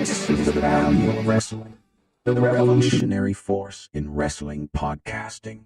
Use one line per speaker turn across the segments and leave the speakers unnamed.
This is the value of wrestling, the revolutionary force in wrestling podcasting.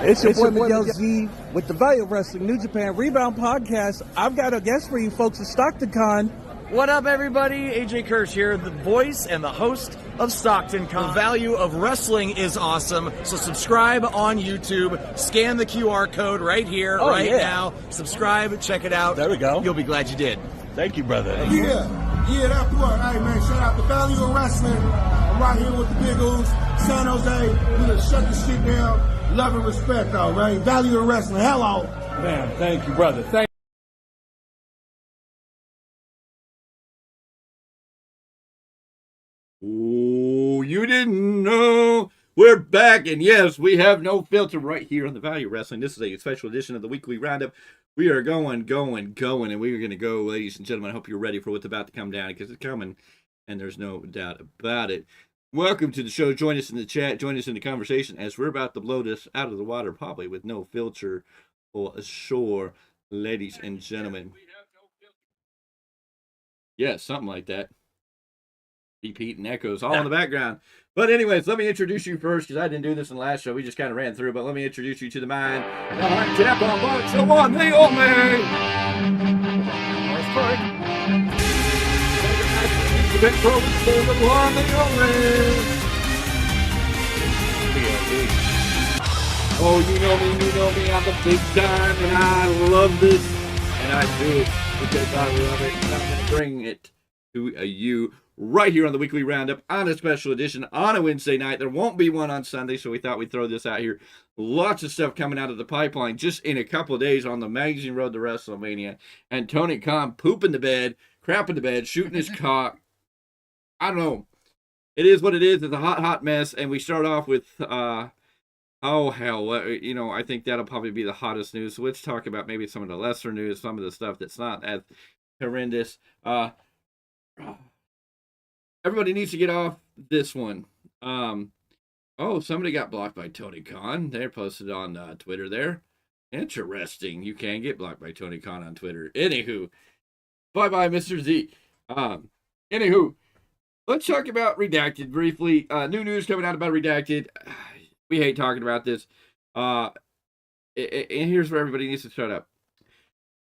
It's your boy Miguel Z with the Value of Wrestling New Japan Rebound Podcast. I've got a guest for you folks at Stockton Con.
What up, everybody? AJ Kirsch here, the voice and the host of Stockton Con. The value of wrestling is awesome, so subscribe on YouTube. Scan the QR code right here, now. Subscribe, check it out.
There we go.
You'll be glad you did.
Thank you, brother.
Yeah, that's what. Hey, man, shout out the Value of Wrestling. I'm right here with the Big O's, San Jose. We done shut the shit down. Love and respect, though, right? Value of Wrestling. Hello.
Man, thank you, brother. Thank
Oh, you didn't know. We're back, and yes, we have no filter right here on the Value of Wrestling. This is a special edition of the weekly roundup. We are going, and we are going to go, ladies and gentlemen. I hope you're ready for what's about to come down, because it's coming, and there's no doubt about it. Welcome to the show. Join us in the chat. Join us in the conversation as we're about to blow this out of the water, probably with no filter or ashore, ladies and gentlemen. Yeah, something like that. Repeat and echoes all in the background. But anyways, let me introduce you first, because I didn't do this in the last show. We just kind of ran through, but let me introduce you to the man. The hot tap on box, the one, the only. Paulus Clarke. The big pro, the one, the only. Oh, you know me, I'm the Big Tyme, and I love this, and I do it because I love it, and I'm going to bring it to you right here on the weekly roundup on a special edition on a Wednesday night. There won't be one on Sunday, so we thought we'd throw this out here. Lots of stuff coming out of the pipeline just in a couple of days on the magazine road to WrestleMania. And Tony Khan pooping the bed, crapping the bed, shooting his cock. I don't know. It is what it is. It's a hot mess. And we start off with, oh hell, I think that'll probably be the hottest news. So let's talk about maybe some of the lesser news, some of the stuff that's not as horrendous. Everybody needs to get off this one. Somebody got blocked by Tony Khan. They're posted on Twitter there. Interesting. You can get blocked by Tony Khan on Twitter. Anywho, bye-bye, Mr. Z. Anywho, let's talk about Redacted briefly. New news coming out about Redacted. We hate talking about this. And here's where everybody needs to shut up.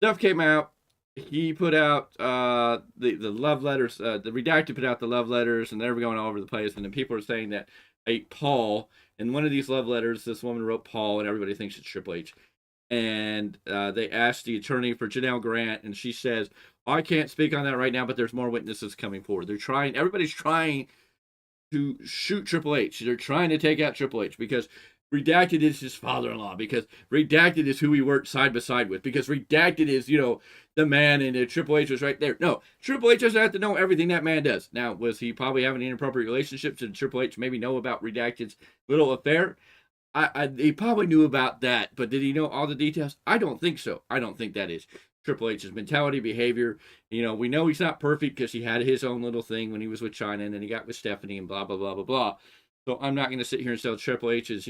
Stuff came out. He put out the love letters. The Redacted put out the love letters, and they were going all over the place. And then people are saying that Paul, in one of these love letters, this woman wrote Paul, and everybody thinks it's Triple H. And they asked the attorney for Janelle Grant, and she says, I can't speak on that right now, but there's more witnesses coming forward. Everybody's trying to shoot Triple H. They're trying to take out Triple H because Redacted is his father-in-law, because Redacted is who he worked side by side with, because Redacted is, the man, and Triple H was right there. No, Triple H doesn't have to know everything that man does. Now, was he probably having inappropriate relationships? Did Triple H maybe know about Redacted's little affair? He probably knew about that, but did he know all the details? I don't think so. I don't think that is Triple H's mentality, behavior. We know he's not perfect because he had his own little thing when he was with China, and then he got with Stephanie and blah, blah, blah, blah, blah. So I'm not going to sit here and say Triple H is,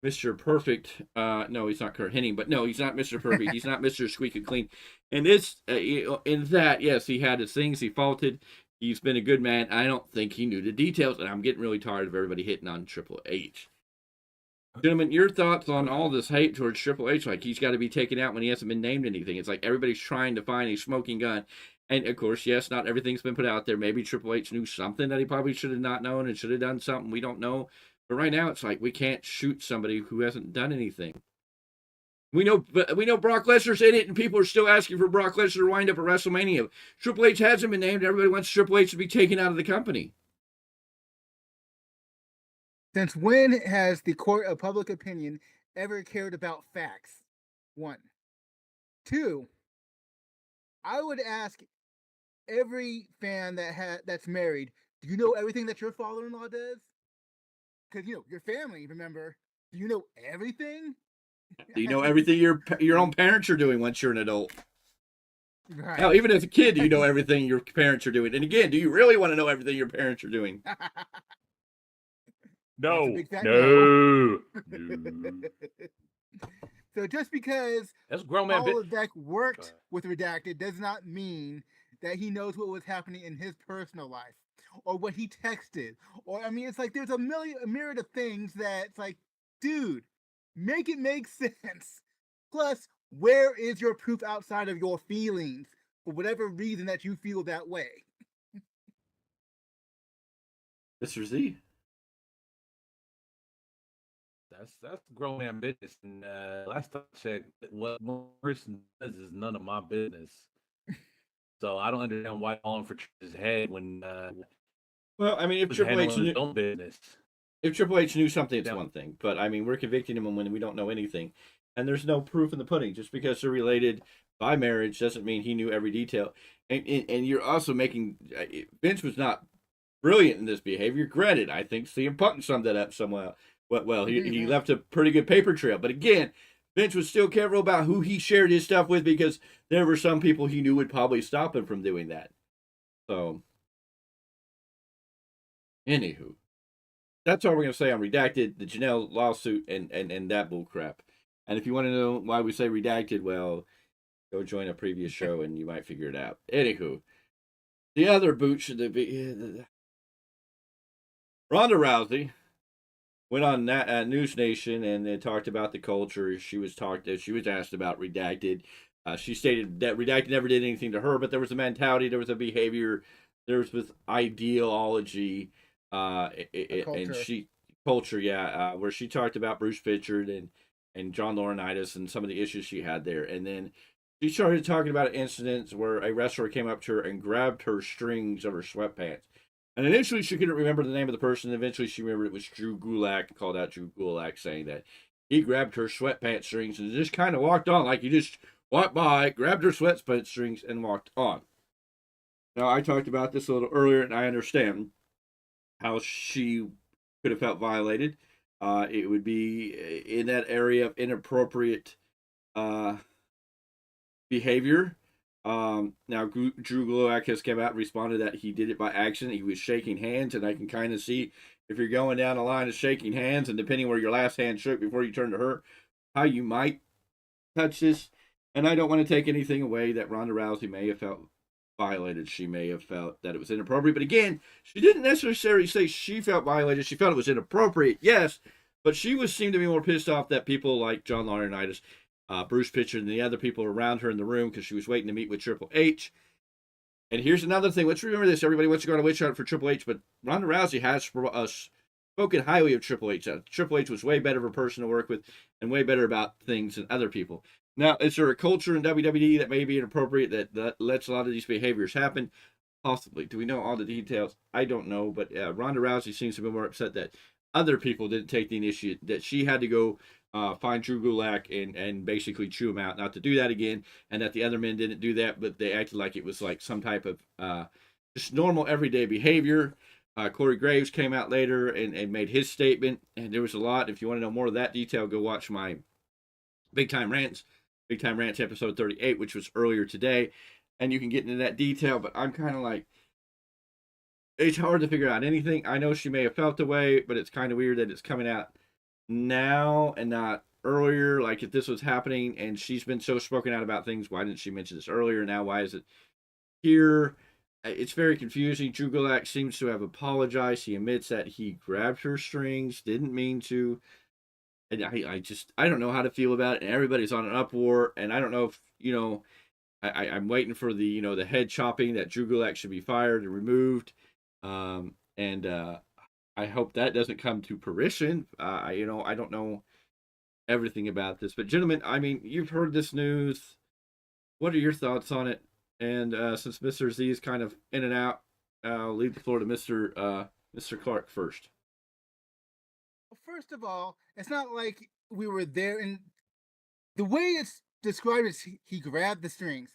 Mr. Perfect. No, he's not Kurt Hennig, but no, he's not Mr. Perfect. He's not Mr. Squeaky Clean. And this, in that, yes, he had his things. He faulted. He's been a good man. I don't think he knew the details, and I'm getting really tired of everybody hitting on Triple H. Gentlemen, your thoughts on all this hate towards Triple H? Like, he's got to be taken out when he hasn't been named anything. It's like everybody's trying to find a smoking gun. And, of course, yes, not everything's been put out there. Maybe Triple H knew something that he probably should have not known and should have done something. We don't know. But right now, it's like we can't shoot somebody who hasn't done anything. We know Brock Lesnar's in it, and people are still asking for Brock Lesnar to wind up at WrestleMania. Triple H hasn't been named. Everybody wants Triple H to be taken out of the company.
Since when has the court of public opinion ever cared about facts? 1. 2, I would ask every fan that's married, do you know everything that your father-in-law does? Because, your family, remember, do you know everything?
Do you know everything your own parents are doing once you're an adult?
Right.
Hell, even as a kid, do you know everything your parents are doing? And again, do you really want to know everything your parents are doing?
That's a
No.
big fat
No.
So just because
That's grown man
Paul
bitch.
Levesque worked with Redacted does not mean that he knows what was happening in his personal life or what he texted. Or, I mean, it's like there's a myriad of things that it's like, dude, make it make sense. Plus, where is your proof outside of your feelings for whatever reason that you feel that way?
Mr. Z.
That's grown man business. And last time I checked, what one person does is none of my business. So I don't understand why falling for his head when
Well, I mean, if
was
Triple H
handling his
knew,
own business.
if Triple H knew something, it's
Yeah.
one thing. But I mean, we're convicting him when we don't know anything, and there's no proof in the pudding. Just because they're related by marriage doesn't mean he knew every detail. And you're also making Vince was not brilliant in this behavior. Granted, I think CM Punk summed that up somewhat. Well, he left a pretty good paper trail. But again, Vince was still careful about who he shared his stuff with because there were some people he knew would probably stop him from doing that. So, anywho, that's all we're going to say on Redacted, the Janelle lawsuit, and that bull crap. And if you want to know why we say Redacted, well, go join a previous show and you might figure it out. Anywho, the other boot should be Ronda Rousey went on News Nation and they talked about the culture. She was asked about Redacted. She stated that Redacted never did anything to her, but there was a mentality, there was a behavior, there was this ideology, and culture, where she talked about Bruce Pritchard and John Laurinaitis and some of the issues she had there. And then she started talking about incidents where a wrestler came up to her and grabbed her strings of her sweatpants. And initially, she couldn't remember the name of the person. Eventually, she remembered it was Drew Gulak, called out Drew Gulak, saying that he grabbed her sweatpants strings and just kind of walked on, like he just walked by, grabbed her sweatpants strings, and walked on. Now, I talked about this a little earlier, and I understand how she could have felt violated. It would be in that area of inappropriate behavior. Now Drew Gulak has come out and responded that he did it by accident. He was shaking hands, and I can kind of see if you're going down the line of shaking hands, and depending where your last hand shook before you turned to her, how you might touch this. And I don't want to take anything away that Ronda Rousey may have felt violated. She may have felt that it was inappropriate. But again, she didn't necessarily say she felt violated. She felt it was inappropriate, yes, but she seemed to be more pissed off that people like John Laurinaitis, Bruce Pritchard, and the other people around her in the room, because she was waiting to meet with Triple H. And here's another thing. Let's remember this. Everybody wants to go on a witch hunt for Triple H, but Ronda Rousey has spoken highly of Triple H. Triple H was way better of a person to work with and way better about things than other people. Now, is there a culture in WWE that may be inappropriate that lets a lot of these behaviors happen? Possibly. Do we know all the details? I don't know, but Ronda Rousey seems to be more upset that other people didn't take the initiative, that she had to go find Drew Gulak and basically chew him out, not to do that again, and that the other men didn't do that, but they acted like it was like some type of just normal everyday behavior. Corey Graves came out later and made his statement, and there was a lot. If you want to know more of that detail, go watch my Big Tyme Rants episode 38, which was earlier today, and you can get into that detail. But I'm kind of like, it's hard to figure out anything. I know she may have felt the way, but it's kind of weird that it's coming out now and not earlier. Like, if this was happening and she's been so spoken out about things, why didn't she mention this earlier? Now, why is it here? It's very confusing. Drew Gulak seems to have apologized. He admits that he grabbed her strings, didn't mean to. And I don't know how to feel about it. And everybody's on an uproar. And I don't know if, I'm waiting for the, the head chopping that Drew Gulak should be fired and removed. And I hope that doesn't come to fruition. I don't know everything about this, but gentlemen, I mean, you've heard this news. What are your thoughts on it? And since Mr. Z is kind of in and out, I'll leave the floor to Mr. Clarke first.
First of all, it's not like we were there, and the way it's described is he grabbed the strings.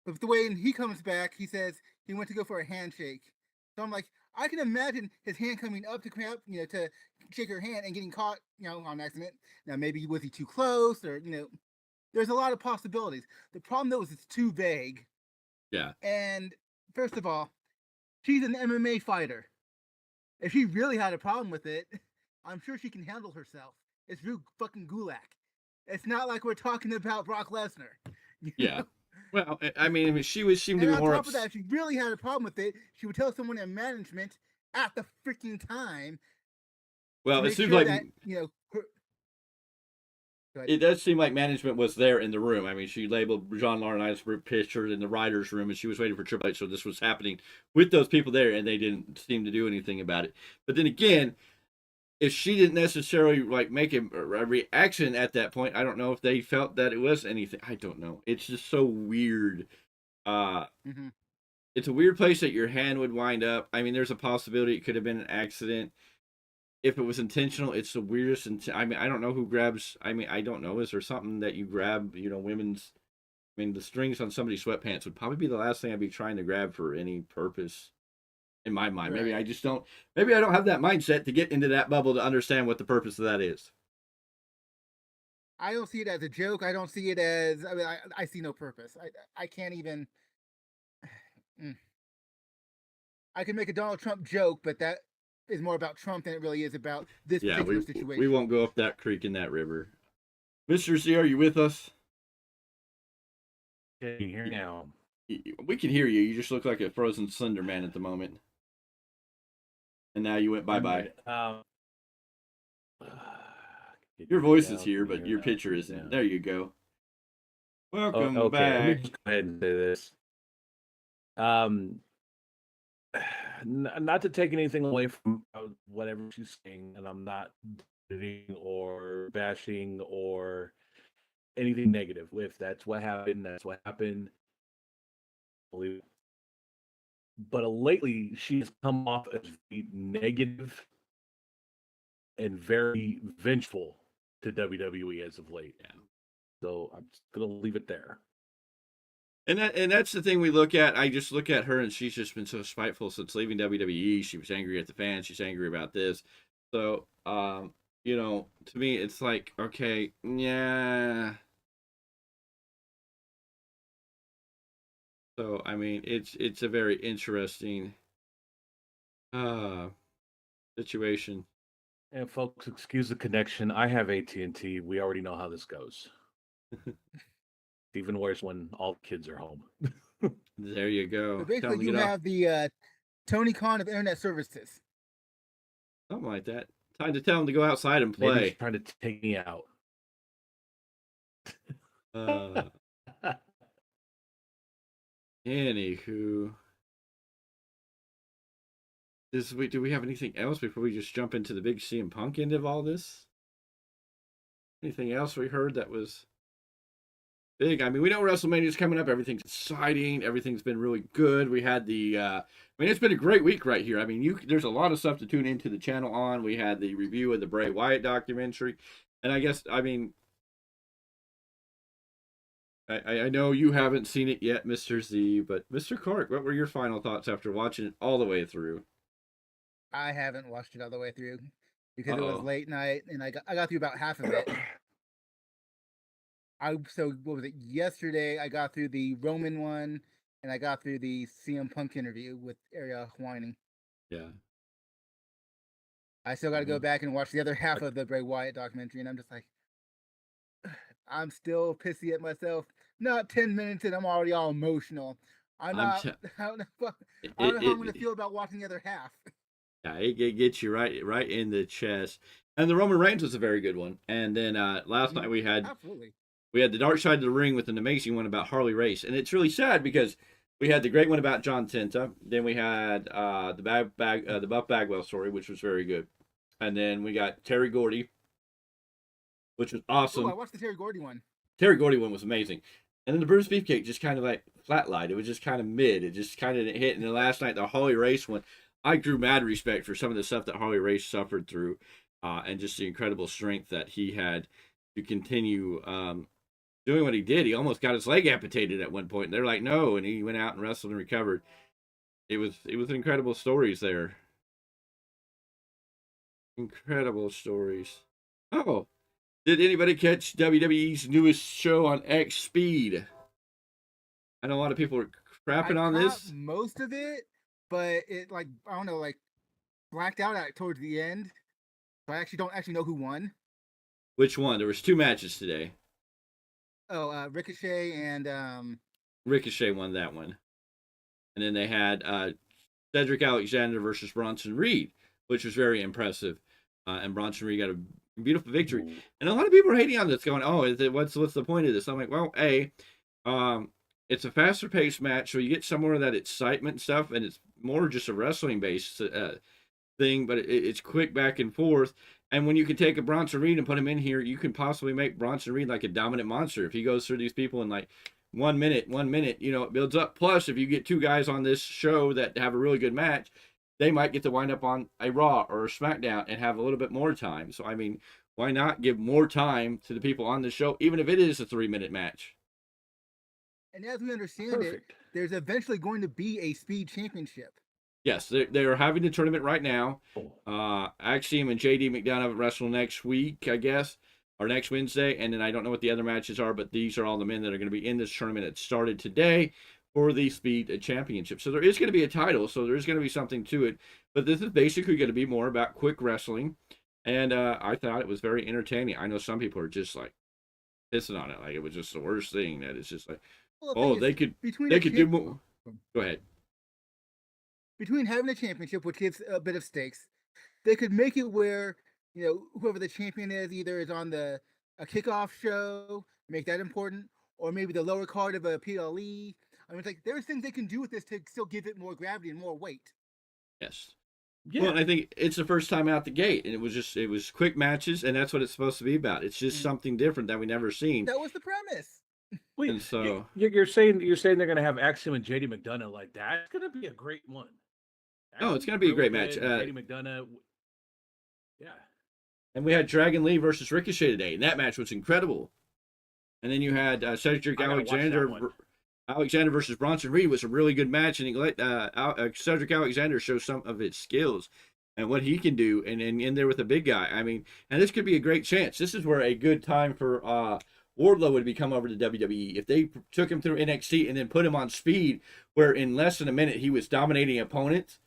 But the way he comes back, he says he went to go for a handshake. So I'm like, I can imagine his hand coming up to grab, to shake her hand and getting caught, on accident. Now maybe was he too close, or there's a lot of possibilities. The problem though is it's too vague.
Yeah.
And first of all, she's an MMA fighter. If she really had a problem with it, I'm sure she can handle herself. It's Drew fucking Gulak. It's not like we're talking about Brock Lesnar.
Yeah. Well, I mean, she seemed to
And
be
on
more
top of that, if she really had a problem with it, she would tell someone in management at the freaking time.
Well,
to
it
make
seems
sure
like
that, her...
it does seem like management was there in the room. I mean, she labeled John Laurinaitis picture in the writers' room, and she was waiting for Triple H. So this was happening with those people there, and they didn't seem to do anything about it. But then again, if she didn't necessarily like make a reaction at that point, I don't know if they felt that it was anything. I don't know. It's just so weird. It's a weird place that your hand would wind up. I mean, there's a possibility it could have been an accident. If it was intentional, it's the weirdest. I mean, I don't know who grabs. I mean, I don't know. Is there something that you grab? Women's. I mean, the strings on somebody's sweatpants would probably be the last thing I'd be trying to grab for any purpose. In my mind, maybe I just don't. Maybe I don't have that mindset to get into that bubble to understand what the purpose of that is.
I don't see it as a joke. I don't see it as. I mean, I see no purpose. I can't even. I can make a Donald Trump joke, but that is more about Trump than it really is about this particular situation.
We won't go up that creek in that river. Mr. Z, are you with us?
Can you hear me now?
We can hear you. You just look like a frozen Slender Man at the moment. And now you went bye-bye. Your voice is here, but your picture isn't. There you go. Welcome back.
Let me just go ahead and say this. Not to take anything away from whatever she's saying, and I'm not editing or bashing or anything negative. If that's what happened, that's what happened. Believe it. But lately, she's come off as negative and very vengeful to WWE as of late. Yeah. So I'm just gonna leave it there.
And that's the thing we look at. I just look at her, and she's just been so spiteful since leaving WWE. She was angry at the fans. She's angry about this. So, to me, it's like, okay, yeah. So, I mean, it's a very interesting situation.
And folks, excuse the connection. I have AT&T. We already know how this goes. Even worse when all kids are home.
There you go.
So basically, you have the Tony Khan of internet services.
Something like that. Time to tell him to go outside and play.
Maybe he's trying to take me out.
Anywho, do we have anything else before we just jump into the big CM Punk end of all this? Anything else we heard that was big? I mean, we know WrestleMania's coming up. Everything's exciting. Everything's been really good. We had it's been a great week right here. I mean, there's a lot of stuff to tune into the channel on. We had the review of the Bray Wyatt documentary. And I guess, I mean, I know you haven't seen it yet, Mr. Z, but Mr. Clarke, what were your final thoughts after watching it all the way through?
I haven't watched it all the way through because it was late night, and I got through about half of it. So what was it? Yesterday, I got through the Roman one, and I got through the CM Punk interview with Ariel Whining.
Yeah.
I still got to go back and watch the other half of the Bray Wyatt documentary, and I'm just like, I'm still pissy at myself. Not 10 minutes and I'm already all emotional. I don't know how I'm going to feel about watching the other half.
Yeah, it gets you right in the chest. And the Roman Reigns was a very good one. And then last night we had the Dark Side of the Ring with an amazing one about Harley Race. And it's really sad because we had the great one about John Tenta. Then we had the Buff Bagwell story, which was very good. And then we got Terry Gordy, which was awesome.
Oh, I watched the Terry Gordy one.
Terry Gordy one was amazing. And then the Bruce Beefcake just kind of like flatlined. It was just kind of mid. It just kind of didn't hit. And then last night, the Harley Race one, I drew mad respect for some of the stuff that Harley Race suffered through and just the incredible strength that he had to continue doing what he did. He almost got his leg amputated at one point. And they're like, no. And he went out and wrestled and recovered. It was incredible stories there. Incredible stories. Oh, did anybody catch WWE's newest show on X Speed? I know a lot of people are crapping on this.
Most of it, but it blacked out at towards the end. So I actually don't know who won.
Which one? There was 2 matches today.
Oh, Ricochet and
Ricochet won that one. And then they had Cedric Alexander versus Bronson Reed, which was very impressive. And Bronson Reed got a beautiful victory.
Ooh.
And a lot of people are hating on this, going, "Oh, what's the point of this?" I'm like, well, it's a faster paced match, so you get some more of that excitement and stuff, and it's more just a wrestling based thing, but it's quick back and forth. And when you can take a Bronson Reed and put him in here, you can possibly make Bronson Reed like a dominant monster if he goes through these people in like 1 minute, it builds up. Plus, if you get 2 guys on this show that have a really good match, they might get to wind up on a Raw or a SmackDown and have a little bit more time. So, I mean, why not give more time to the people on the show, even if it is a 3-minute match?
And as we understand it, there's eventually going to be a speed championship.
Yes, they're having the tournament right now. Axiom and JD McDonough wrestle next week, I guess, or next Wednesday. And then I don't know what the other matches are, but these are all the men that are going to be in this tournament. It started today for the Speed Championship. So there is going to be a title, so there is going to be something to it. But this is basically going to be more about quick wrestling. And I thought it was very entertaining. I know some people are just like pissing on it. Like it was just the worst thing that it's just like, they could do more. Go ahead.
Between having a championship, which gives a bit of stakes, they could make it where, whoever the champion is either is on a kickoff show, make that important, or maybe the lower card of a PLE. I mean, it's like there's things they can do with this to still give it more gravity and more weight.
Yes.
Yeah.
Well, I think it's the first time out the gate, and it was quick matches, and that's what it's supposed to be about. It's just something different that we never seen.
That was the premise.
Wait,
and so
you're saying they're going to have Axiom and JD McDonough like that? It's going to be a great one.
No, it's going to be a great match.
JD McDonough, yeah.
And we had Dragon Lee versus Ricochet today, and that match was incredible. And then you had Cedric Alexander versus Bronson Reed was a really good match, and he let Cedric Alexander show some of his skills and what he can do, and in there with a big guy. I mean, and this could be a great chance. This is where a good time for Wardlow would become over to WWE if they took him through NXT and then put him on Speed, where in less than a minute he was dominating opponents.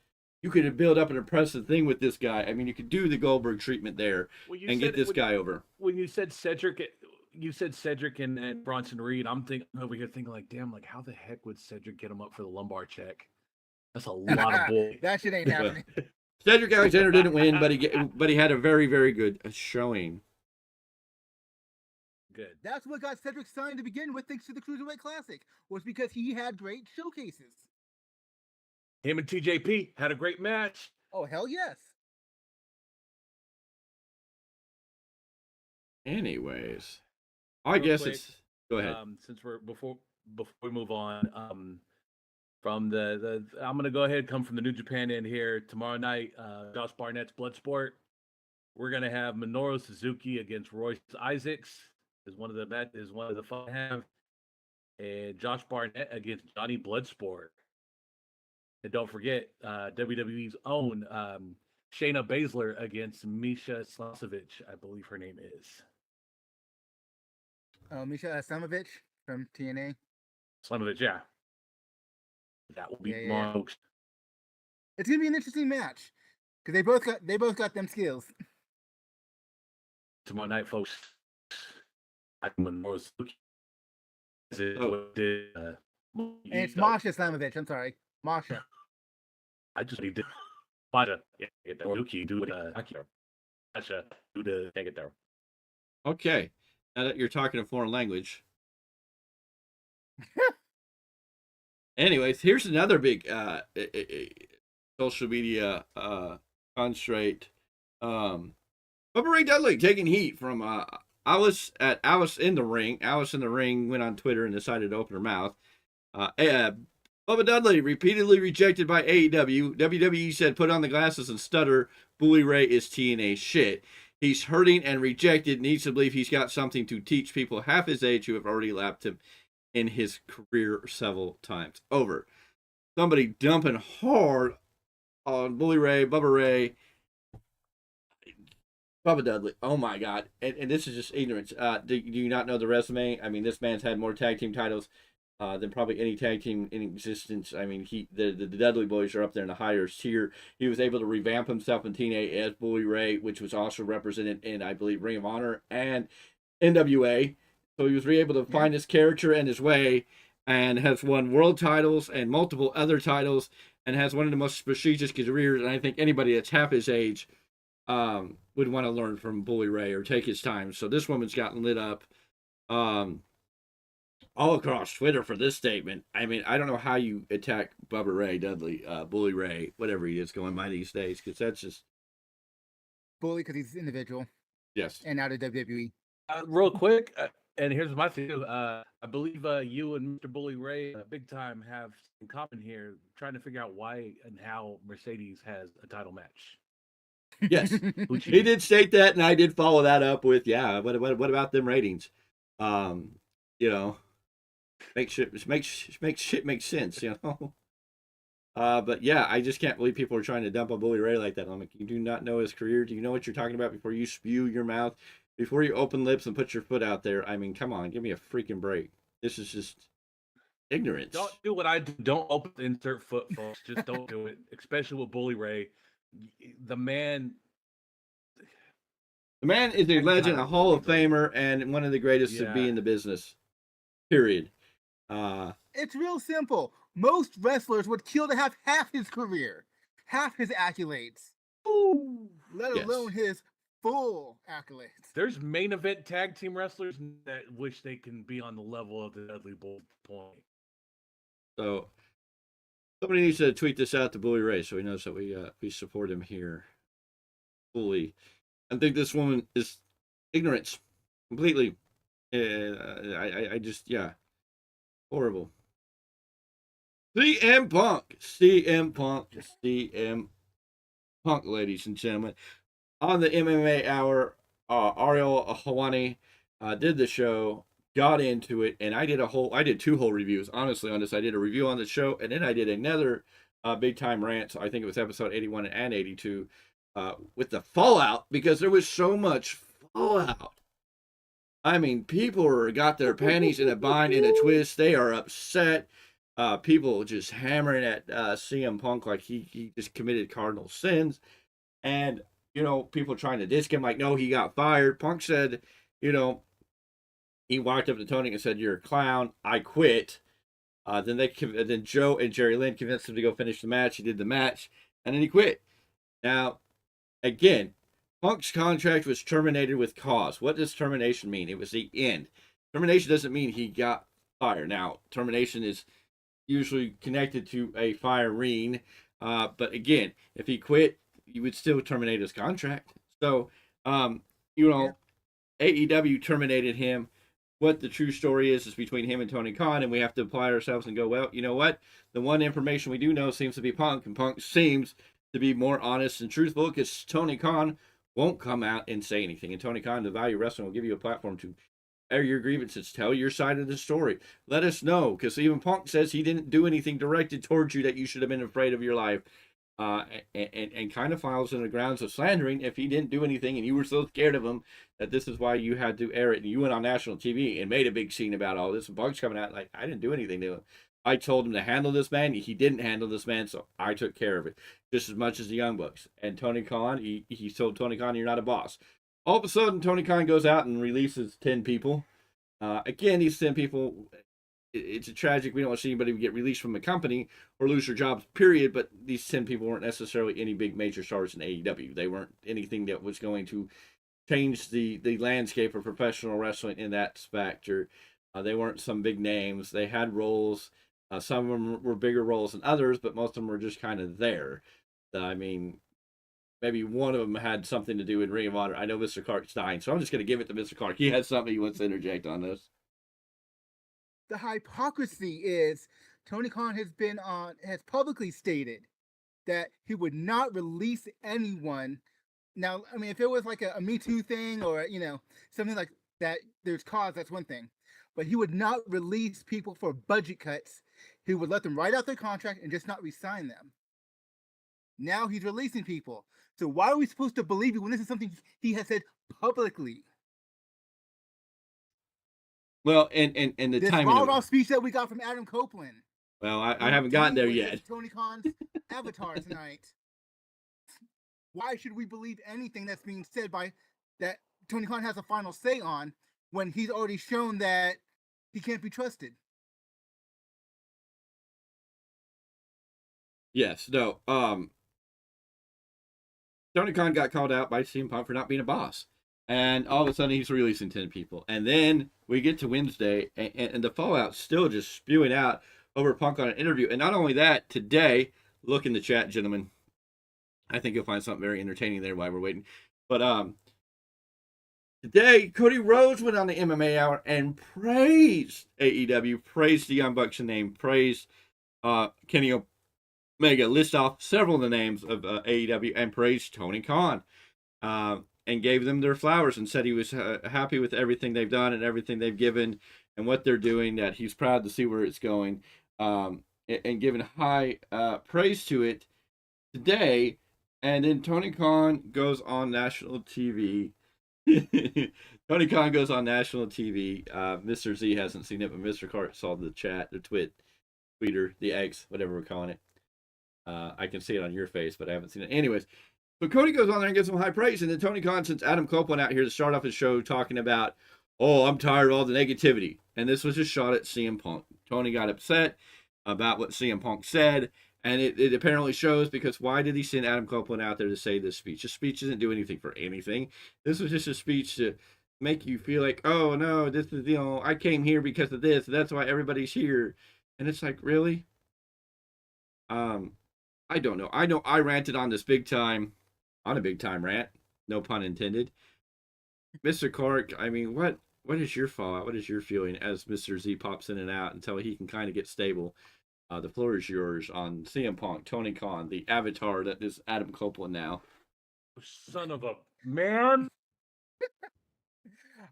You could build up an impressive thing with this guy. I mean, you could do the Goldberg treatment there and get this guy over.
When you said Cedric and Bronson Reed, I'm over here thinking like, damn, like how the heck would Cedric get him up for the lumbar check? That's a lot of bull.
That shit ain't happening.
Cedric Alexander didn't win, but he had a very, very good showing.
Good.
That's what got Cedric signed to begin with, thanks to the Cruiserweight Classic, was because he had great showcases.
Him and TJP had a great match.
Oh, hell yes.
Anyways, I guess
quick,
it's... Go ahead.
Since we're before we move on, from the I'm gonna go ahead come from the New Japan end here tomorrow night. Josh Barnett's Bloodsport. We're gonna have Minoru Suzuki against Royce Isaacs is one of the fun to have, and Josh Barnett against Johnny Bloodsport. And don't forget WWE's own Shayna Baszler against Misha Slamovich, I believe her name is.
Oh, Misha Slamovich from TNA.
Slamovich, yeah. That will be tomorrow.
It's gonna be an interesting match because they both got them skills.
Tomorrow night, folks. And
it's Masha Slamovich. I'm sorry, Masha.
I just did Masha. Yeah, get there. Suzuki do Masha do the take it there.
Okay, now that you're talking a foreign language. Anyways, here's another big social media constraint. Bubba Ray Dudley taking heat from Alice in the Ring. Alice in the Ring went on Twitter and decided to open her mouth. Bubba Dudley repeatedly rejected by AEW. WWE said put on the glasses and stutter. Bully Ray is TNA shit. He's hurting and rejected. Needs to believe he's got something to teach people half his age who have already lapped him in his career several times over. Somebody dumping hard on Bully Ray, Bubba Ray, Bubba Dudley. Oh my God. And this is just ignorance. Do you not know the resume? I mean, this man's had more tag team titles than probably any tag team in existence. I mean, the Dudley Boys are up there in the higher tier. He was able to revamp himself in TNA as Bully Ray, which was also represented in, I believe, Ring of Honor and NWA. So he was able to find his character and his way, and has won world titles and multiple other titles, and has one of the most prestigious careers. And I think anybody that's half his age would want to learn from Bully Ray or take his time. So this woman's gotten lit up all across Twitter for this statement. I mean, I don't know how you attack Bubba Ray Dudley, Bully Ray, whatever he is going by these days, because that's just
Bully because he's an individual.
Yes.
And out of WWE.
Real quick, and here's my thing. I believe you and Mr. Bully Ray, Big Tyme, have in common here, trying to figure out why and how Mercedes has a title match.
Yes, he did state that, and I did follow that up with, what about them ratings? You know, make shit make sense, you know. But yeah, I just can't believe people are trying to dump on Bully Ray like that. I'm like, you do not know his career. Do you know what you're talking about before you spew your mouth, before you open lips and put your foot out there? I mean, come on, give me a freaking break. This is just ignorance.
Don't do what I do. Don't open the insert foot, folks. Just don't do it, especially with Bully Ray. The man
is a legend, a Hall of Famer, and one of the greatest to be in the business. Period.
It's real simple. Most wrestlers would kill to have half his career, half his accolades, let alone his full accolades.
There's main event tag team wrestlers that wish they can be on the level of the Dudley Boy point.
So somebody needs to tweet this out to Bully Ray so he knows that we support him here fully. I think this woman is ignorance completely. I just horrible. CM Punk, ladies and gentlemen, on the MMA Hour. Ariel Helwani did the show, got into it, and I did two whole reviews, honestly, on this. I did a review on the show, and then I did another Big Time rant. So I think it was episode 81 and 82 with the fallout, because there was so much fallout. I mean, people got their panties in a bind, in a twist. They are upset. People just hammering at CM Punk like he just committed cardinal sins. And, you know, people trying to diss him like, no, he got fired. Punk said, you know, he walked up to Tony and said, you're a clown. I quit. Then Joe and Jerry Lynn convinced him to go finish the match. He did the match, and then he quit. Now, again, Punk's contract was terminated with cause. What does termination mean? It was the end. Termination doesn't mean he got fired. Now, termination is usually connected to a firing. But again, if he quit, you would still terminate his contract. So, AEW terminated him. What the true story is between him and Tony Khan, and we have to apply ourselves and go, well, you know what? The one information we do know seems to be Punk, and Punk seems to be more honest and truthful, because Tony Khan won't come out and say anything. And Tony Khan, the Value Wrestling, will give you a platform to air your grievances, tell your side of the story. Let us know, because even Punk says he didn't do anything directed towards you that you should have been afraid of your life. And kind of files in the grounds of slandering if he didn't do anything and you were so scared of him that this is why you had to air it. And you went on national TV and made a big scene about all this. And Punk's coming out like, I didn't do anything to him. I told him to handle this man. He didn't handle this man, so I took care of it. Just as much as the Young Bucks. And Tony Khan, he told Tony Khan, you're not a boss. All of a sudden, Tony Khan goes out and releases 10 people. Again, these 10 people, it's a tragic. We don't want to see anybody get released from a company or lose their jobs, period. But these 10 people weren't necessarily any big major stars in AEW. They weren't anything that was going to change the landscape of professional wrestling in that specter. They weren't some big names. They had roles. Some of them were bigger roles than others, but most of them were just kind of there. I mean, maybe one of them had something to do with Ring of Honor. I know Mr. Clarke's dying, so I'm just going to give it to Mr. Clarke. He has something he wants to interject on this.
The hypocrisy is Tony Khan has publicly stated that he would not release anyone. Now, I mean, if it was like a Me Too thing or, something like that, there's cause, that's one thing. But he would not release people for budget cuts. He would let them write out their contract and just not re-sign them. Now he's releasing people. So why are we supposed to believe you when this is something he has said publicly?
Well, and the
This
timing.
raw speech that we got from Adam Copeland.
Well, I haven't gotten there yet.
Tony Khan's avatar tonight. Why should we believe anything that's being said by that Tony Khan has a final say on when he's already shown that he can't be trusted?
Yes, no. Tony Khan got called out by CM Punk for not being a boss. And all of a sudden he's releasing 10 people. And then we get to Wednesday and the fallout's still just spewing out over Punk on an interview. And not only that, today, look in the chat, gentlemen. I think you'll find something very entertaining there while we're waiting. But today, Cody Rhodes went on the MMA Hour and praised AEW, praised the Young Bucks' name, praised Kenny Omega, list off several of the names of AEW, and praised Tony Khan. And gave them their flowers and said he was happy with everything they've done and everything they've given and what they're doing, that he's proud to see where it's going, and given high praise to it today. And then Tony Khan goes on national TV. Tony Khan goes on national TV. Mr. Z hasn't seen it, but Mr. Clarke saw the chat, the Twitter, the X, whatever we're calling it. I can see it on your face, but I haven't seen it. Anyways, but Cody goes on there and gives him high praise. And then Tony Khan sends Adam Copeland out here to start off his show talking about, oh, I'm tired of all the negativity. And this was a shot at CM Punk. Tony got upset about what CM Punk said. And it apparently shows, because why did he send Adam Copeland out there to say this speech? This speech doesn't do anything for anything. This was just a speech to make you feel like, oh, no, this is, I came here because of this. That's why everybody's here. And it's like, really? I don't know. I know I ranted on this Big Tyme. On a Big Tyme rant, no pun intended. Mr. Clarke, I mean, what is your fallout? What is your feeling as Mr. Z pops in and out until he can kind of get stable? The floor is yours on CM Punk, Tony Khan, the avatar that is Adam Copeland now.
Son of a man.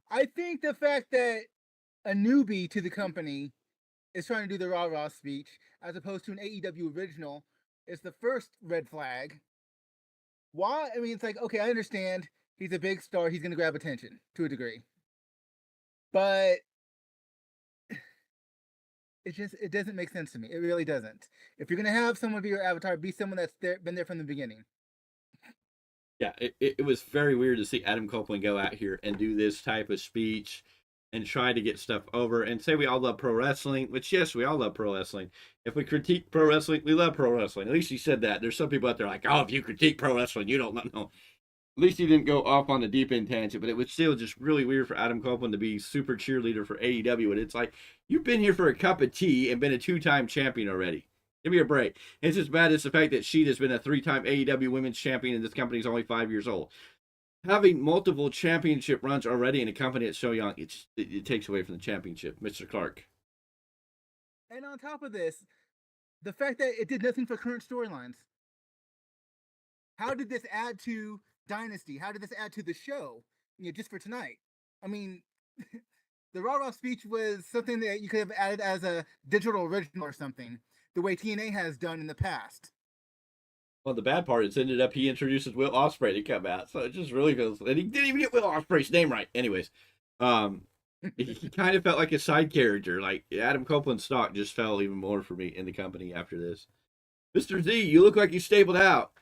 I think the fact that a newbie to the company is trying to do the rah-rah speech as opposed to an AEW original is the first red flag. Why? I mean, it's like, okay, I understand he's a big star. He's going to grab attention to a degree. But it doesn't make sense to me. It really doesn't. If you're going to have someone be your avatar, be someone that's been there from the beginning.
Yeah, it was very weird to see Adam Copeland go out here and do this type of speech and try to get stuff over and say we all love pro wrestling, which, yes, we all love pro wrestling. If we critique pro wrestling, we love pro wrestling. At least he said that. There's some people out there like, oh, if you critique pro wrestling, you don't know. At least he didn't go off on the deep end tangent, but it was still just really weird for Adam Copeland to be super cheerleader for AEW. And it's like, you've been here for a cup of tea and been a 2-time champion already. Give me a break. It's as bad as the fact that Sheeta's been a 3-time AEW women's champion and this company's only 5 years old. Having multiple championship runs already in a company that's so young, it takes away from the championship. Mr. Clarke.
And on top of this, the fact that it did nothing for current storylines. How did this add to Dynasty? How did this add to the show? Just for tonight. I mean, the rah-rah speech was something that you could have added as a digital original or something, the way TNA has done in the past.
Well, the bad part is he introduces Will Ospreay to come out, so it just really feels, and he didn't even get Will Ospreay's name right. Anyways, he kind of felt like a side character. Like Adam Copeland's stock just fell even more for me in the company after this. Mr. Z, you look like you stabled out.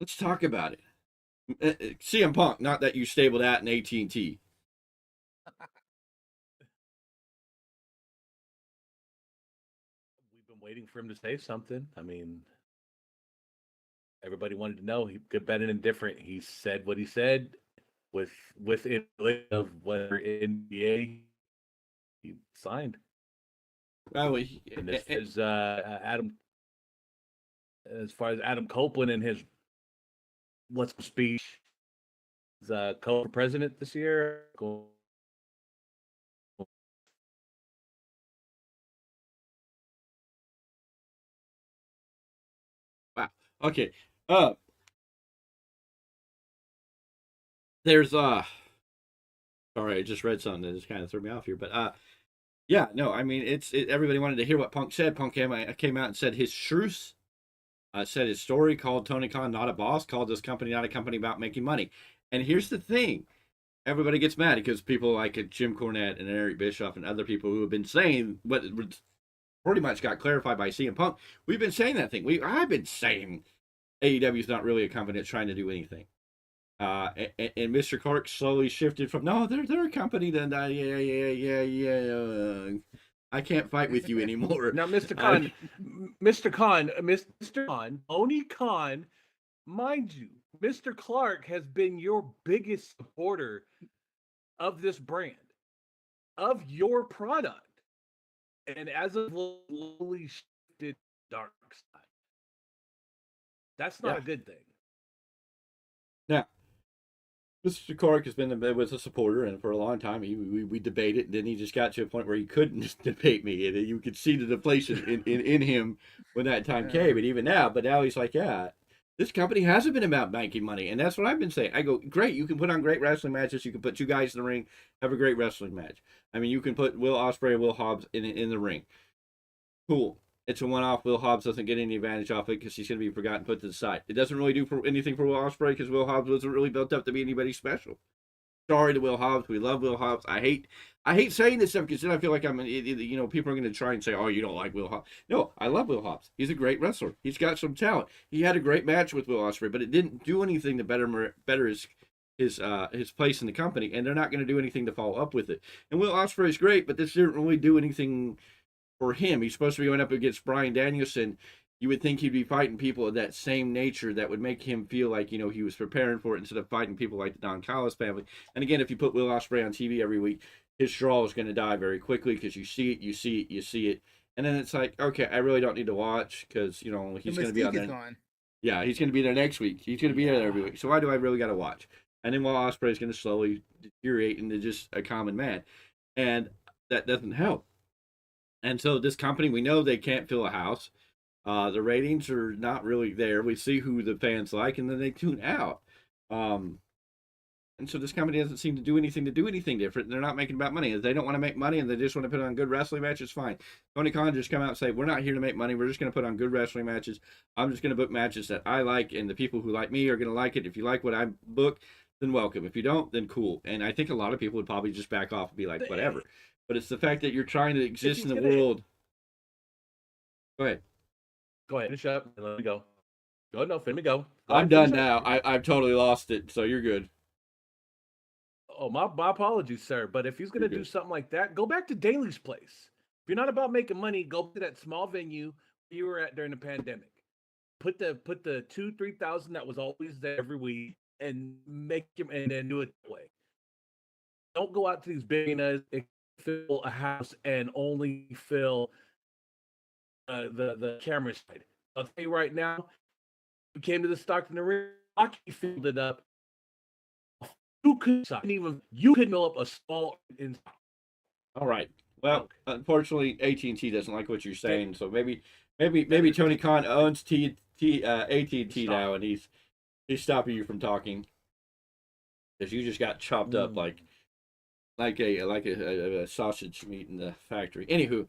Let's talk about it. CM Punk, not that you stabled out in AT&T.
We've been waiting for him to say something. I mean, everybody wanted to know. He good, better, and indifferent. He said what he said within of whether NBA he signed.
Well,
and this is Adam. As far as Adam Copeland and his speech, is co-president this year.
Wow. Okay. There's sorry, I just read something that just kind of threw me off here, but yeah, no, I mean everybody wanted to hear what Punk said. Punk came out and said his truths, said his story, called Tony Khan not a boss, called this company not a company about making money. And here's the thing, everybody gets mad because people like Jim Cornette and Eric Bischoff and other people who have been saying what pretty much got clarified by CM Punk. We've been saying that thing. I've been saying AEW is not really a company that's trying to do anything. And Mr. Clarke slowly shifted from, no, they're a company that I can't fight with you anymore.
Now, Mr. Khan, Oni Khan, mind you, Mr. Clarke has been your biggest supporter of this brand, of your product, and as of slowly shifted dark side. That's not a good thing.
Now, Mr. Clarke has been was a supporter, and for a long time we debated, and then he just got to a point where he couldn't debate me, and you could see the deflation in him when that time came, and even now. But now he's like, yeah, this company hasn't been about making money, and that's what I've been saying. I go, great, you can put on great wrestling matches, you can put two guys in the ring, have a great wrestling match. I mean, you can put Will Ospreay and Will Hobbs in the ring. Cool. It's a one-off. Will Hobbs doesn't get any advantage off it because he's going to be forgotten, put to the side. It doesn't really do anything for Will Ospreay because Will Hobbs wasn't really built up to be anybody special. Sorry to Will Hobbs. We love Will Hobbs. I hate saying this stuff because then I feel like people are going to try and say, oh, you don't like Will Hobbs. No, I love Will Hobbs. He's a great wrestler. He's got some talent. He had a great match with Will Ospreay, but it didn't do anything to better his place in the company, and they're not going to do anything to follow up with it. And Will Ospreay is great, but this didn't really do anything for him. He's supposed to be going up against Bryan Danielson. You would think he'd be fighting people of that same nature that would make him feel like, he was preparing for it instead of fighting people like the Don Callis family. And again, if you put Will Ospreay on TV every week, his draw is going to die very quickly because you see it. And then it's like, okay, I really don't need to watch because, he's going to be on there.
Gone.
Yeah, he's going to be there next week. He's going to be there every week. So why do I really got to watch? And then Will Ospreay is going to slowly deteriorate into just a common man. And that doesn't help. And so this company, we know they can't fill a house. The ratings are not really there. We see who the fans like, and then they tune out. And so this company doesn't seem to do anything different. They're not making about money. If they don't want to make money and they just want to put on good wrestling matches, fine. Tony Khan just come out and say, we're not here to make money. We're just going to put on good wrestling matches. I'm just going to book matches that I like, and the people who like me are going to like it. If you like what I book, then welcome. If you don't, then cool. And I think a lot of people would probably just back off and be like, whatever. But it's the fact that you're trying to exist in the world. Go ahead.
Go ahead. Finish up and let me go. Let me go.
I'm done now. I've totally lost it, so you're good.
Oh, my apologies, sir. But if he's going to do something like that, go back to Daly's place. If you're not about making money, go to that small venue you were at during the pandemic. Put the 2,000-3,000 that was always there every week and make him, and then do it that way. Don't go out to these billionaires, fill a house and only fill the camera side. I'll tell you right now, we came to the Stockton Arena, Rocky filled it up. You could mill up a small inside.
All right. Well, unfortunately, AT&T doesn't like what you're saying, so maybe Tony Khan owns AT&T now, and he's stopping you from talking because you just got chopped up like a sausage meat in the factory. Anywho,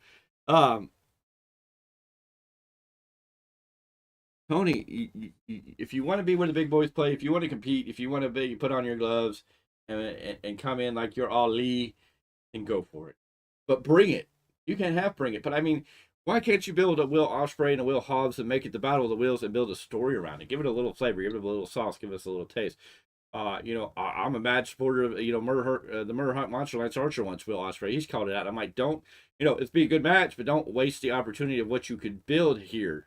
Tony, if you want to be where the big boys play, if you want to compete, if you want to put on your gloves and come in like you're Ali, and go for it. But bring it. You can bring it. But I mean, why can't you build a Will Ospreay and a Will Hobbs and make it the Battle of the Wills and build a story around it? Give it a little flavor, give it a little sauce, give us a little taste. I'm a mad supporter of, the Murder Hunt Monster Lance Archer once Will Ospreay. He's called it out. I'm like, don't, it's be a good match, but don't waste the opportunity of what you could build here.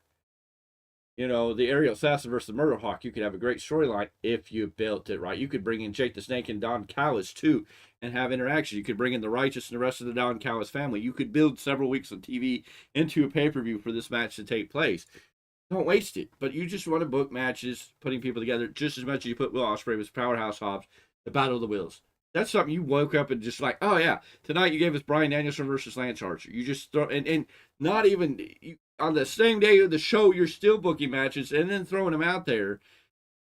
The Aerial Assassin versus the Murder Hawk, you could have a great storyline if you built it right. You could bring in Jake the Snake and Don Callis too and have interaction. You could bring in the Righteous and the rest of the Don Callis family. You could build several weeks of TV into a pay-per-view for this match to take place. Don't waste it. But you just want to book matches, putting people together just as much as you put Will Ospreay with Powerhouse Hobbs, the Battle of the Wills. That's something you woke up and just like, oh yeah, tonight you gave us Bryan Danielson versus Lance Archer. You just throw, and not even, on the same day of the show, you're still booking matches and then throwing them out there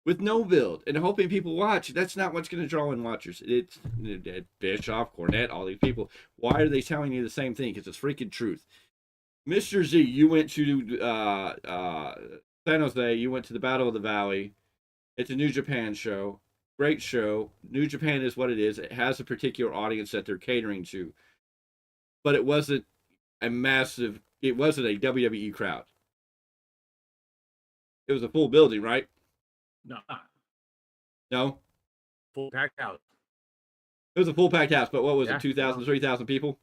with no build and hoping people watch. That's not what's going to draw in watchers. It's Bischoff, Cornette, all these people. Why are they telling you the same thing? Because it's freaking truth. Mr. Z, you went to San Jose. You went to the Battle of the Valley. It's a New Japan show. great show. New Japan is what it is. It has a particular audience that they're catering to. But it wasn't a massive, it wasn't a WWE crowd. It was a full building, right?
No,
No?
full packed out.
It was a full packed house, but what was
Yeah,
it, 2,000, 3,000 people?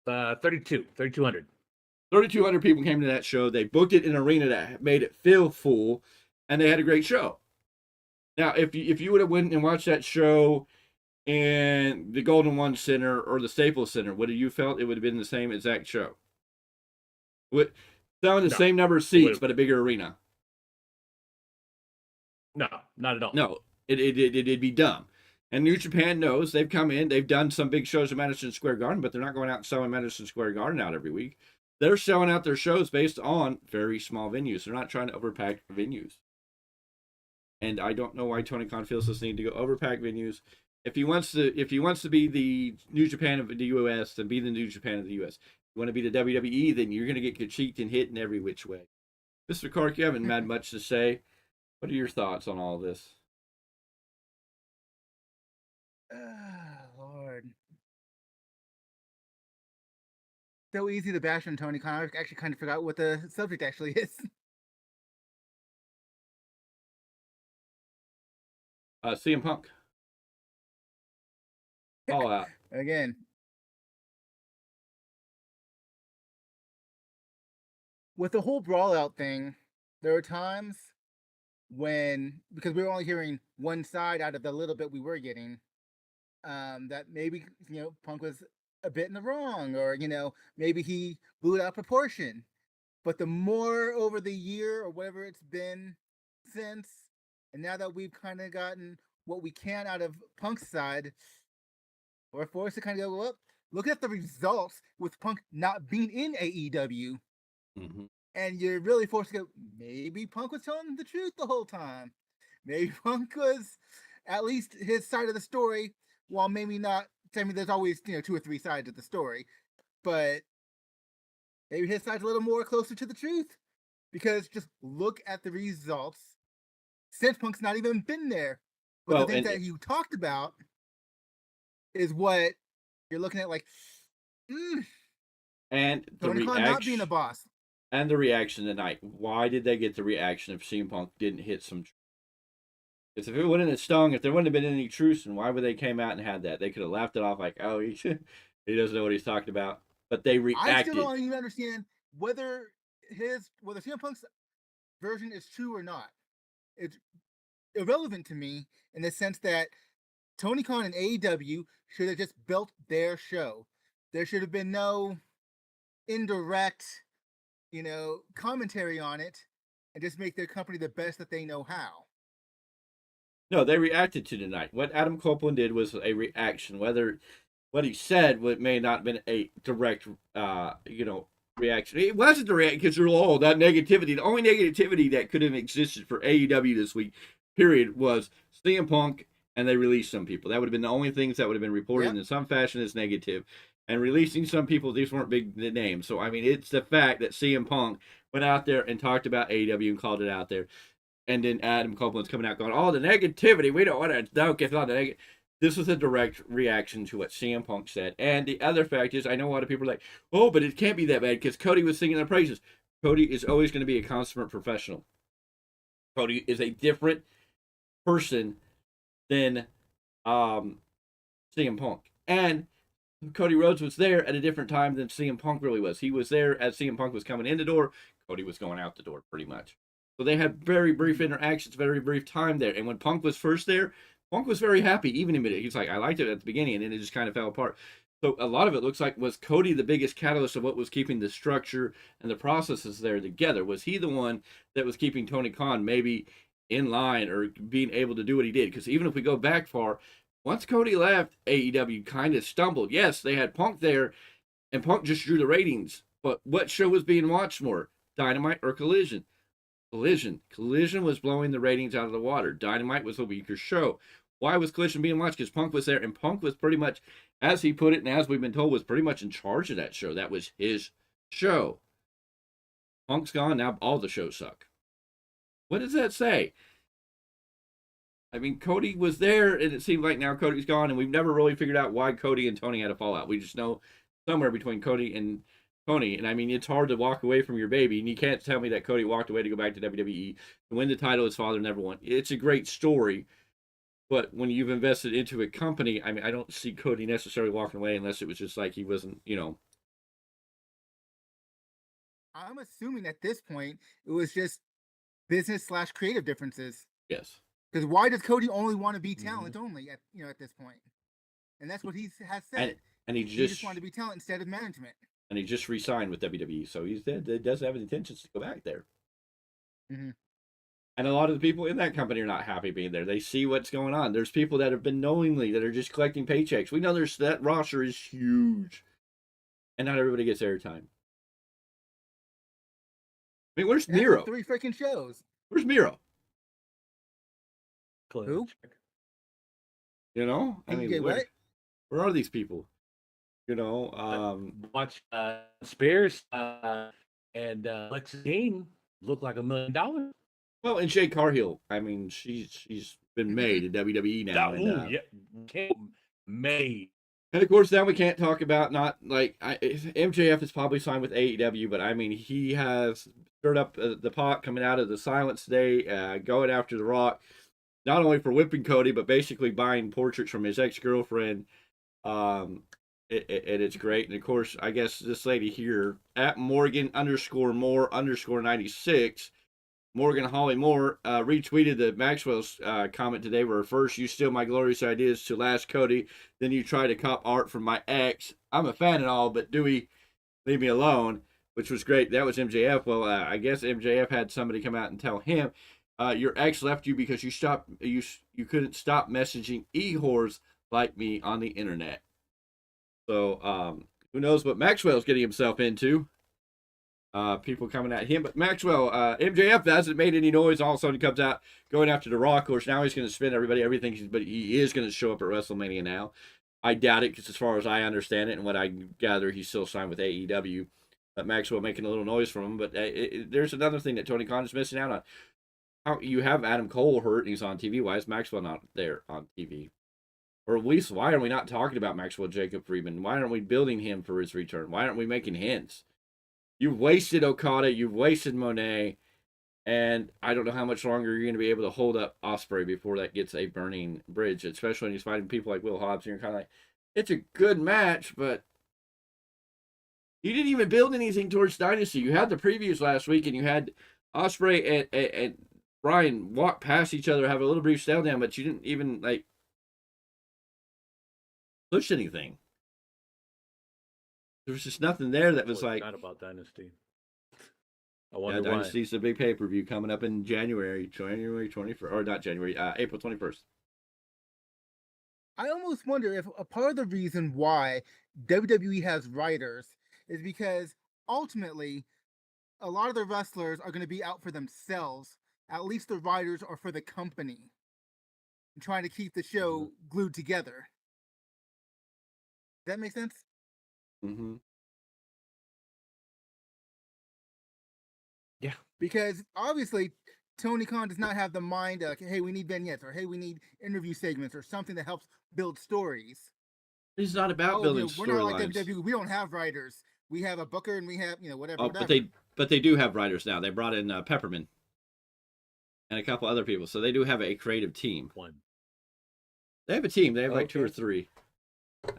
3,200.
3,200 people came to that show. They booked it in an arena that made it feel full, and they had a great show. Now, if you would have went and watched that show in the Golden One Center or the Staples Center, would have you felt it would have been the same exact show? Selling the same number of seats, but a bigger arena.
No, not at all.
No, it'd be dumb. And New Japan knows. They've come in. They've done some big shows at Madison Square Garden, but they're not going out and selling Madison Square Garden out every week. They're selling out their shows based on very small venues. They're not trying to overpack venues. And I don't know why Tony Khan feels this need to go overpack venues. If he wants to be the New Japan of the US, then be the New Japan of the US. If you want to be the WWE, then you're going to get critiqued and hit in every which way. Mr. Clarke, you haven't had much to say. What are your thoughts on all this?
Lord. So easy to bash on Tony Khan. I actually kind of forgot what the subject actually is.
CM Punk. All out.
Again. With the whole brawl out thing, there were times when, because we were only hearing one side out of the little bit we were getting, that maybe, Punk was a bit in the wrong, or, maybe he blew it out of proportion. But the more over the year or whatever it's been since, and now that we've kind of gotten what we can out of Punk's side, we're forced to kind of go, well, look at the results with Punk not being in AEW.
Mm-hmm.
And you're really forced to go, maybe Punk was telling the truth the whole time. Maybe Punk was at least his side of the story, while maybe not. I mean, there's always, 2 or 3 sides of the story, but maybe his side's a little more closer to the truth, because just look at the results since Punk's not even been there. But the things that you talked about is what you're looking at, like,
and the
Tony Khan not being a boss.
And the reaction tonight. Why did they get the reaction if CM Punk didn't hit some? Because if it wouldn't have stung, if there wouldn't have been any truth, then why would they came out and had that? They could have laughed it off like, oh, he doesn't know what he's talking about. But they reacted.
I still don't even understand whether CM Punk's version is true or not. It's irrelevant to me in the sense that Tony Khan and AEW should have just built their show. There should have been no indirect, commentary on it, and just make their company the best that they know how.
No, they reacted to tonight. What Adam Copeland did was a reaction. Whether what he said may not have been a direct, reaction. It wasn't a reaction because that negativity. The only negativity that could have existed for AEW this week, period, was CM Punk, and they released some people. That would have been the only things that would have been reported in some fashion as negative. And releasing some people, these weren't big names. So, I mean, it's the fact that CM Punk went out there and talked about AEW and called it out there. And then Adam Copeland's coming out going, oh, the negativity, we don't want to, don't get on the negative. This was a direct reaction to what CM Punk said. And the other fact is, I know a lot of people are like, oh, but it can't be that bad because Cody was singing their praises. Cody is always going to be a consummate professional. Cody is a different person than CM Punk. And Cody Rhodes was there at a different time than CM Punk really was. He was there as CM Punk was coming in the door. Cody was going out the door pretty much. So they had very brief interactions, very brief time there. And when Punk was first there, Punk was very happy, even admitted. He's like, I liked it at the beginning, and then it just kind of fell apart. So a lot of it looks like, was Cody the biggest catalyst of what was keeping the structure and the processes there together? Was he the one that was keeping Tony Khan maybe in line or being able to do what he did? Because even if we go back far, once Cody left, AEW kind of stumbled. Yes, they had Punk there, and Punk just drew the ratings. But what show was being watched more, Dynamite or Collision? Collision was blowing the ratings out of the water. Dynamite was a weaker show. Why was Collision being watched? Because Punk was there, and Punk was pretty much, as he put it, and as we've been told, was pretty much in charge of that show. That was his show. Punk's gone, now all the shows suck. What does that say? I mean, Cody was there, and it seemed like now Cody's gone, and we've never really figured out why Cody and Tony had a fallout. We just know somewhere between Cody and Tony, and I mean, it's hard to walk away from your baby, and you can't tell me that Cody walked away to go back to WWE to win the title his father never won. It's a great story, but when you've invested into a company, I mean, I don't see Cody necessarily walking away unless it was just like he wasn't,
I'm assuming at this point it was just business/creative differences.
Yes.
Because why does Cody only want to be talent only at this point? And that's what he has said.
And he
just wanted to be talent instead of management.
And he just re-signed with WWE, so he does have intentions to go back there.
Mm-hmm.
And a lot of the people in that company are not happy being there. They see what's going on. There's people that have been knowingly that are just collecting paychecks. We know that roster is huge, and not everybody gets airtime. I mean, where's Miro?
3 freaking shows.
Where's Miro?
Who?
I mean, where are these people?
Watch Spears and Lex Dean look like $1 million.
Well, and Jade Cargill, I mean, she's been made in WWE now.
Made.
And of course, now we can't talk about MJF is probably signed with AEW, but I mean, he has stirred up the pot coming out of the silence today, going after The Rock, not only for whipping Cody, but basically buying portraits from his ex-girlfriend. It's great. And of course, I guess this lady here at Morgan_Moore_96, Morgan Holly Moore, retweeted the Maxwell's comment today where first you steal my glorious ideas to last Cody, then you try to cop art from my ex. I'm a fan and all, but Dewey, leave me alone, which was great. That was MJF. Well, I guess MJF had somebody come out and tell him, your ex left you because you couldn't stop messaging e-whores like me on the internet. So, who knows what Maxwell's getting himself into. People coming at him. But Maxwell, MJF hasn't made any noise. All of a sudden, he comes out going after The Rock. Of course, now he's going to spin everything. But he is going to show up at WrestleMania now. I doubt it because as far as I understand it and what I gather, he's still signed with AEW. But Maxwell making a little noise from him. But there's another thing that Tony Khan is missing out on. How you have Adam Cole hurt and he's on TV. Why is Maxwell not there on TV? Or at least, why are we not talking about Maxwell Jacob Friedman? Why aren't we building him for his return? Why aren't we making hints? You've wasted Okada. You've wasted Monet. And I don't know how much longer you're going to be able to hold up Ospreay before that gets a burning bridge, especially when he's fighting people like Will Hobbs. And you're kind of like, it's a good match, but you didn't even build anything towards Dynasty. You had the previews last week, and you had Ospreay and Bryan walk past each other, have a little brief stare down, but you didn't even, push anything. There was just nothing there that was like.
Not about Dynasty. I wonder why.
Dynasty's a big pay-per-view coming up in January 21st, or not January, April 21st.
I almost wonder if a part of the reason why WWE has writers is because ultimately a lot of the wrestlers are going to be out for themselves. At least the writers are for the company and trying to keep the show glued together. Does that make sense?
Mm-hmm.
Yeah.
Because obviously Tony Khan does not have the mind of, hey, we need vignettes, or hey, we need interview segments, or something that helps build stories.
It's not about building
we're not like
storylines.
WWE. We don't have writers. We have a booker and we have, whatever.
Oh,
whatever.
but they do have writers now. They brought in Pepperman and a couple other people, so they do have a creative team. They have a team. They have like 2 or 3,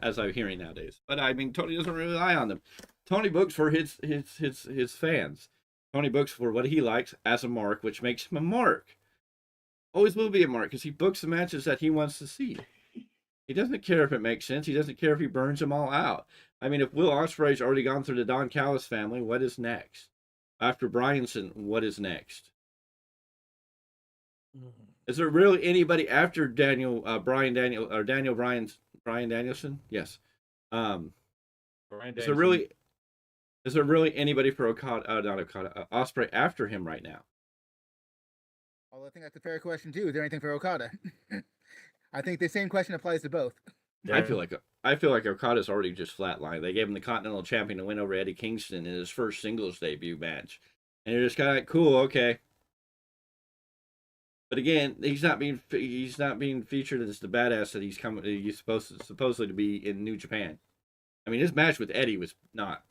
as I'm hearing nowadays. But I mean, Tony doesn't really rely on them. Tony books for his fans. Tony books for what he likes as a mark, which makes him a mark. Always will be a mark because he books the matches that he wants to see. He doesn't care if it makes sense. He doesn't care if he burns them all out. I mean, if Will Ospreay's already gone through the Don Callis family, what is next? After Bryanson, what is next? Is there really anybody after Bryan Danielson? Yes. Is there really anybody for Ospreay after him right now?
Well, I think that's a fair question too. Is there anything for Okada? I think the same question applies to both.
I feel like Okada's already just flatlined. They gave him the Continental Champion to win over Eddie Kingston in his first singles debut match, and you're just kind of like, cool, okay. But again, he's not being featured as the badass that he's supposedly to be in New Japan. I mean, his match with Eddie was not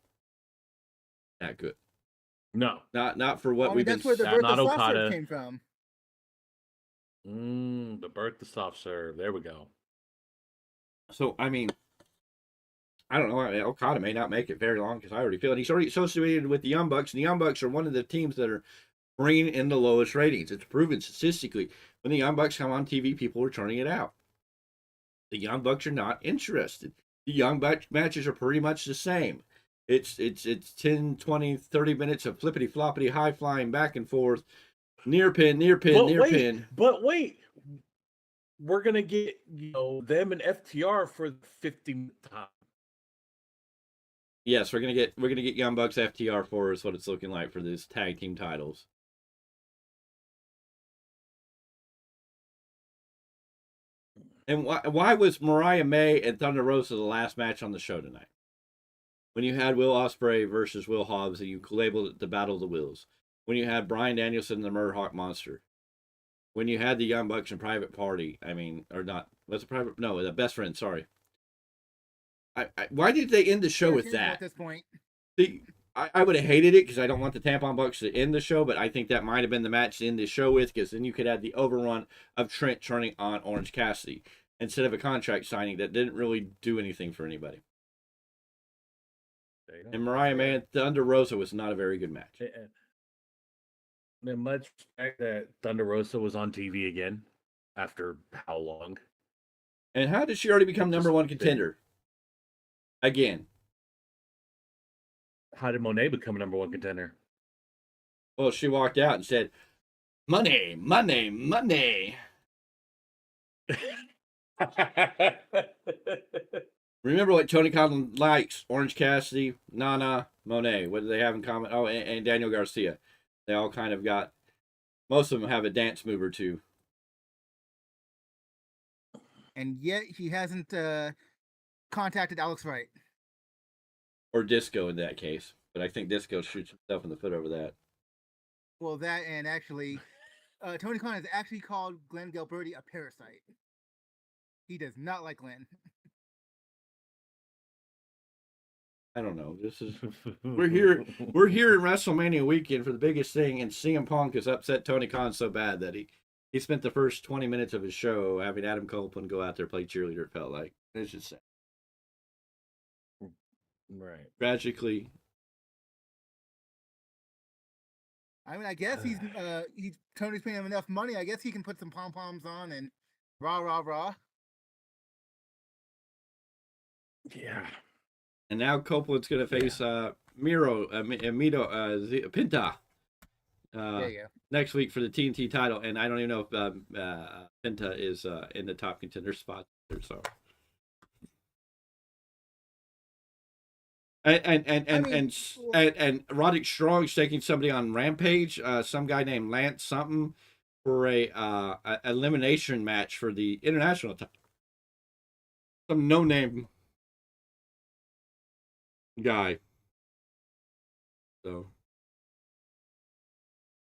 that good.
No,
not for what we've
that's
been.
where the birth
not
of soft serve
Okada.
came from.
The birth of soft serve. There we go.
So I mean, I don't know. Okada may not make it very long because I already feel it. He's already associated with the Young Bucks, and the Young Bucks are one of the teams that are bringing in the lowest ratings. It's proven statistically. When the Young Bucks come on TV, people are turning it out. The Young Bucks are not interested. The Young Bucks matches are pretty much the same. It's 10, 20, 30 minutes of flippity floppity, high flying back and forth, near pin, pin.
But wait, we're gonna get them and FTR for 50 time.
Yes, we're gonna get Young Bucks FTR for is what it's looking like for these tag team titles. And why was Mariah May and Thunder Rosa the last match on the show tonight? When you had Will Ospreay versus Will Hobbs, and you labeled it the Battle of the Wills. When you had Bryan Danielson and the Murdoch Monster. When you had the Young Bucks and Private Party. I mean, or not. What's a private? No, the Best Friend. Sorry. Why did they end the show with that?
At this point,
I would have hated it because I don't want the Tampon Bucks to end the show, but I think that might have been the match to end the show with, because then you could add the overrun of Trent turning on Orange Cassidy instead of a contract signing that didn't really do anything for anybody. And Mariah May and Thunder Rosa was not a very good match.
And much fact that Thunder Rosa was on TV again after how long?
And how did she already become number one contender? Again.
How did Monet become a number one contender?
Well, she walked out and said, "Money, money, money." Remember what Tony Khan likes? Orange Cassidy, Nana, Monet. What do they have in common? Oh, and Daniel Garcia. They all kind of got, most of them have a dance move or two.
And yet he hasn't contacted Alex Wright.
Or Disco in that case. But I think Disco shoots himself in the foot over that.
Well, that, and actually, Tony Khan has actually called Glenn Gilberti a parasite. He does not like Glenn.
I don't know. This is we're here in WrestleMania weekend for the biggest thing, and CM Punk has upset Tony Khan so bad that he spent the first 20 minutes of his show having Adam Copeland go out there play cheerleader. It felt like it's just sad.
Right.
Tragically.
I mean, I guess he's Tony's paying him enough money. I guess he can put some pom poms on and rah rah rah.
Yeah.
And now Copeland's going to face Pinta next week for the TNT title. And I don't even know if Pinta is in the top contender spot there. So, and Roderick Strong's taking somebody on Rampage, some guy named Lance something, for a elimination match for the international title. Some no name guy. So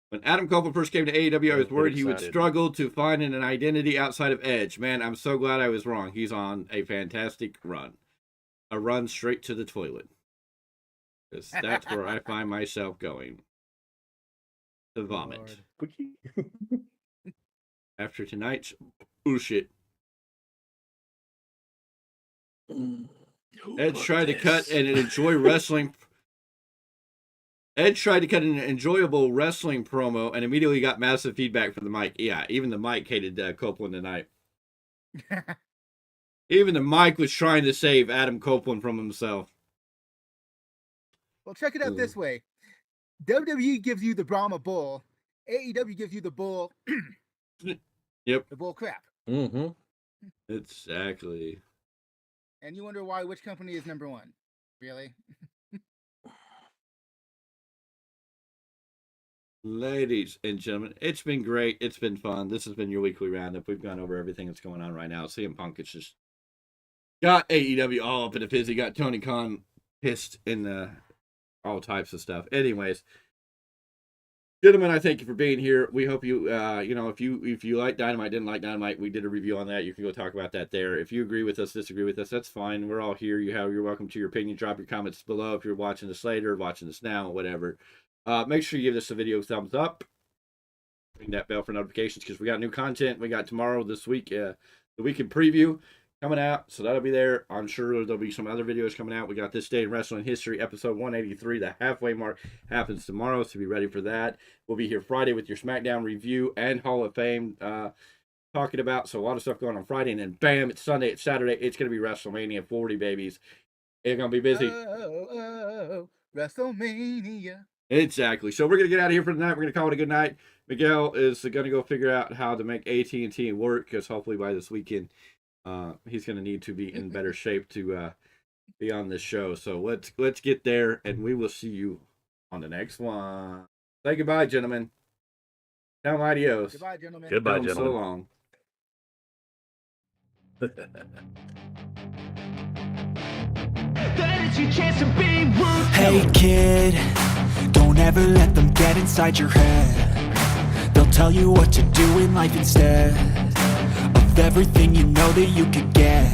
when Adam Copeland first came to AEW, I was worried he would struggle to find an identity outside of Edge. Man, I'm so glad I was wrong. He's on a fantastic run. A run straight to the toilet. Because that's where I find myself going. To vomit. After tonight's bullshit. Edge tried to cut an enjoyable wrestling promo and immediately got massive feedback from the mic. Yeah, even the mic hated Copeland tonight. Even the mic was trying to save Adam Copeland from himself.
Well, check it out this way. WWE gives you the Brahma Bull. AEW gives you the bull.
Yep.
The bull crap.
Mm-hmm.
Exactly.
And you wonder why which company is number one. Really?
Ladies and gentlemen, it's been great. It's been fun. This has been your weekly roundup. We've gone over everything that's going on right now. CM Punk has just got AEW all up in a fizzy. Got Tony Khan pissed in all types of stuff. Anyways, Gentlemen, I thank you for being here. We hope you, if you like Dynamite, didn't like Dynamite, we did a review on that. You can go talk about that there. If you agree with us, disagree with us, that's fine. We're all here. You're welcome to your opinion. Drop your comments below if you're watching this later, watching this now, whatever. Make sure you give this video a thumbs up. Ring that bell for notifications because we got new content. We got tomorrow, this week, the weekend preview coming out, so that'll be there. I'm sure there'll be some other videos coming out. We got This Day in Wrestling History, episode 183. The halfway mark happens tomorrow, so be ready for that. We'll be here Friday with your SmackDown review and Hall of Fame talking about. So a lot of stuff going on Friday, and then bam, it's Sunday, it's Saturday. It's going to be WrestleMania 40, babies. It's going to be busy.
WrestleMania.
Exactly. So we're going to get out of here for the night. We're going to call it a good night. Miguel is going to go figure out how to make AT&T work, because hopefully by this weekend, he's going to need to be in better shape to be on this show. So let's get there, and we will see you on the next one. Say goodbye, gentlemen. Tell them adios.
Goodbye, gentlemen.
Goodbye,
Tell them
gentlemen.
so long.
Hey kid, don't ever let them get inside your head. They'll tell you what to do in life instead of everything you know that you could get.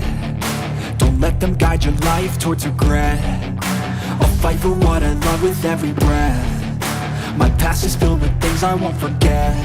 Don't let them guide your life towards regret. I'll fight for what I love with every breath. My past is filled with things I won't forget.